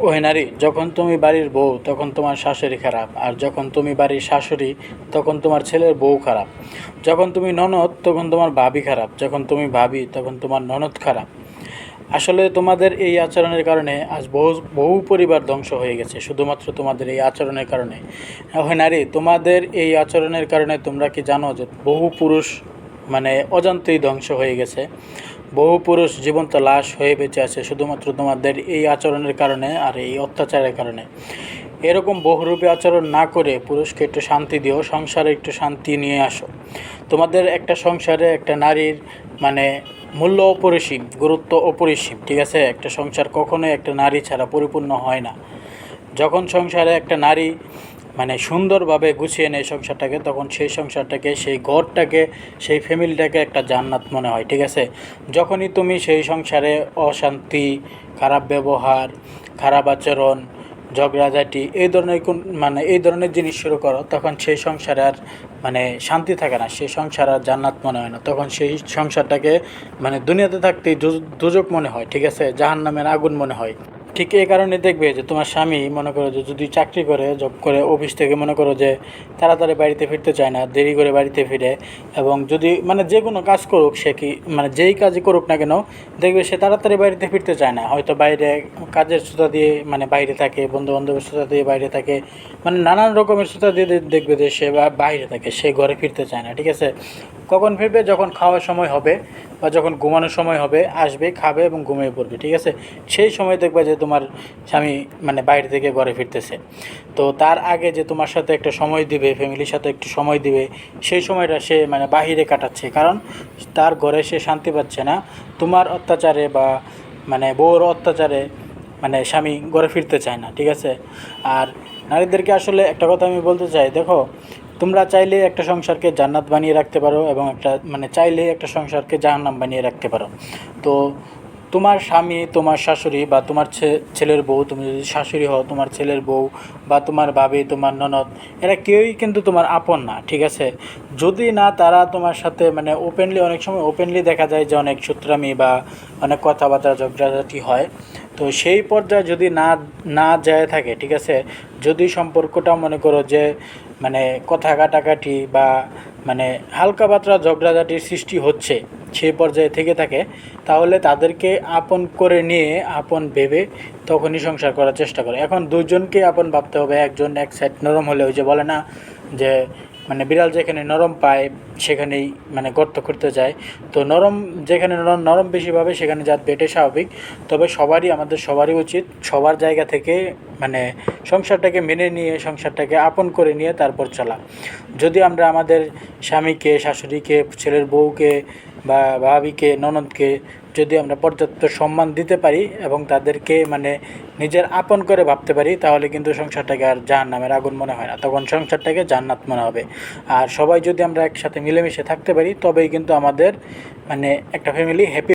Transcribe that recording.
ওহে নারী, যখন তুমি বাড়ির বউ তখন তোমার শাশুড়ি খারাপ, আর যখন তুমি বাড়ির শাশুড়ি তখন তোমার ছেলের বউ খারাপ। যখন তুমি ননদ তখন তোমার ভাবি খারাপ, যখন তুমি ভাবি তখন তোমার ননদ খারাপ। আসলে তোমাদের এই আচরণের কারণে আজ বহু বহু পরিবার ধ্বংস হয়ে গেছে, শুধুমাত্র তোমাদের এই আচরণের কারণে। ওহে নারী, তোমাদের এই আচরণের কারণে তোমরা কি জানো যে বহু পুরুষ অজান্তেই ধ্বংস হয়ে গেছে। বহু পুরুষ জীবন্ত লাশ হয়ে বেঁচে আছে শুধুমাত্র তোমাদের এই আচরণের কারণে আর এই অত্যাচারের কারণে। এরকম বহুরূপী আচরণ না করে পুরুষকে একটু শান্তি দিও, সংসারে একটু শান্তি নিয়ে আসো। তোমাদের একটা সংসারে একটা নারীর মানে মূল্য অপরিসীম, গুরুত্ব অপরিসীম, ঠিক আছে? একটা সংসার কখনোই একটা নারী ছাড়া পরিপূর্ণ হয় না। যখন সংসারে একটা নারী সুন্দরভাবে গুছিয়ে নেয় সংসারটাকে, তখন সেই সংসারটাকে, সেই ঘরটাকে, সেই ফ্যামিলিটাকে একটা জান্নাত মনে হয়, ঠিক আছে? যখনই তুমি সেই সংসারে অশান্তি, খারাপ ব্যবহার, খারাপ আচরণ, ঝগড়াঝাটি এই ধরনের জিনিস শুরু করো, তখন সেই সংসারে আর শান্তি থাকে না, সেই সংসার আর জান্নাত মনে হয় না। তখন সেই সংসারটাকে দুনিয়াতে থাকতেই দোজক মনে হয়, ঠিক আছে? জাহান্নামের আগুন মনে হয়। ঠিক এই কারণে দেখবে যে তোমার স্বামী মনে করো যে যদি চাকরি করে, জব করে, অফিস থেকে মনে করো যে তাড়াতাড়ি বাড়িতে ফিরতে চায় না, দেরি করে বাড়িতে ফিরে। এবং যদি যে কোনো কাজ করুক, সে কি যেই কাজই করুক না কেন, দেখবে সে তাড়াতাড়ি বাড়িতে ফিরতে চায় না। হয়তো বাইরে কাজের সুতা দিয়ে বাইরে থাকে, বন্ধু বান্ধবের সুতা দিয়ে বাইরে থাকে, নানান রকমের সুতা দিয়ে দেখবে যে সে বাইরে থাকে, সে ঘরে ফিরতে চায় না, ঠিক আছে? কখন ফিরবে? যখন খাওয়ার সময় হবে বা যখন ঘুমানোর সময় হবে, আসবে, খাবে এবং ঘুমিয়ে পড়বে, ঠিক আছে? সেই সময় দেখবে যে তোমার স্বামী বাইরে থেকে ঘরে ফিরতেছে। তো তার আগে যে তোমার সাথে একটা সময় দিবে, ফ্যামিলির সাথে একটু সময় দিবে, সেই সময়টা সে বাহিরে কাটাচ্ছে, কারণ তার ঘরে সে শান্তি পাচ্ছে না। তোমার অত্যাচারে বা বউর অত্যাচারে স্বামী ঘরে ফিরতে চায় না, ঠিক আছে? আর নারীদেরকে আসলে একটা কথা আমি বলতে চাই, দেখো, তোমরা চাইলে একটা সংসারকে জান্নাত বানিয়ে রাখতে পারো এবং একটা চাইলে একটা সংসারকে জাহান্নাম বানিয়ে রাখতে পারো। তো তোমার স্বামী, তোমার শাশুড়ি বা তোমার ছেলের বউ, তুমি যদি শাশুড়ি হও, তোমার ছেলের বউ বা তোমার ভাবি, তোমার ননদ, এরা কেউই কিন্তু তোমার আপন না, ঠিক আছে? যদি না তারা তোমার সাথে ওপেনলি, অনেক সময় ওপেনলি দেখা যায় যে অনেক সূত্রামি বা অনেক কথাবার্তা ঝগড়াঝাটি হয়। তো সেই পর্যায়ে যদি না না যায় থাকে, ঠিক আছে, যদি সম্পর্কটা মনে করো যে কথা কাটাকাটি বা হালকা পাতলা ঝগড়াঝাটির সৃষ্টি হচ্ছে, সেই পর্যায়ে থেকে থাকে, তাহলে তাদেরকে আপন করে নিয়ে, আপন ভেবে তখনই সংসার করার চেষ্টা করে। এখন দুজনকে আপন ভাবতে হবে। একজন এক সাইড নরম হলে, ওই যে বলে না যে বিড়াল যেখানে নরম পায় সেখানেই গর্ত করতে যায়। তো নরম যেখানে নরম বেশি পাবে সেখানে যাত এটাই স্বাভাবিক। তবে আমাদের সবারই উচিত সবার জায়গা থেকে সংসারটাকে মেনে নিয়ে, সংসারটাকে আপন করে নিয়ে তারপর চলা। যদি আমরা আমাদের স্বামীকে, শাশুড়িকে, ছেলের বউকে বা ভাবিকে, ননদকে যদি আমরা পর্যাপ্ত সম্মান দিতে পারি এবং তাদেরকে নিজের আপন করে ভাবতে পারি, তাহলে কিন্তু সংসারটাকে আর জাহান্নামের আগুন মনে হয় না, তখন সংসারটাকে জান্নাত মনে হবে। আর সবাই যদি আমরা একসাথে মিলেমিশে থাকতে পারি, তবেই কিন্তু আমাদের একটা ফ্যামিলি হ্যাপি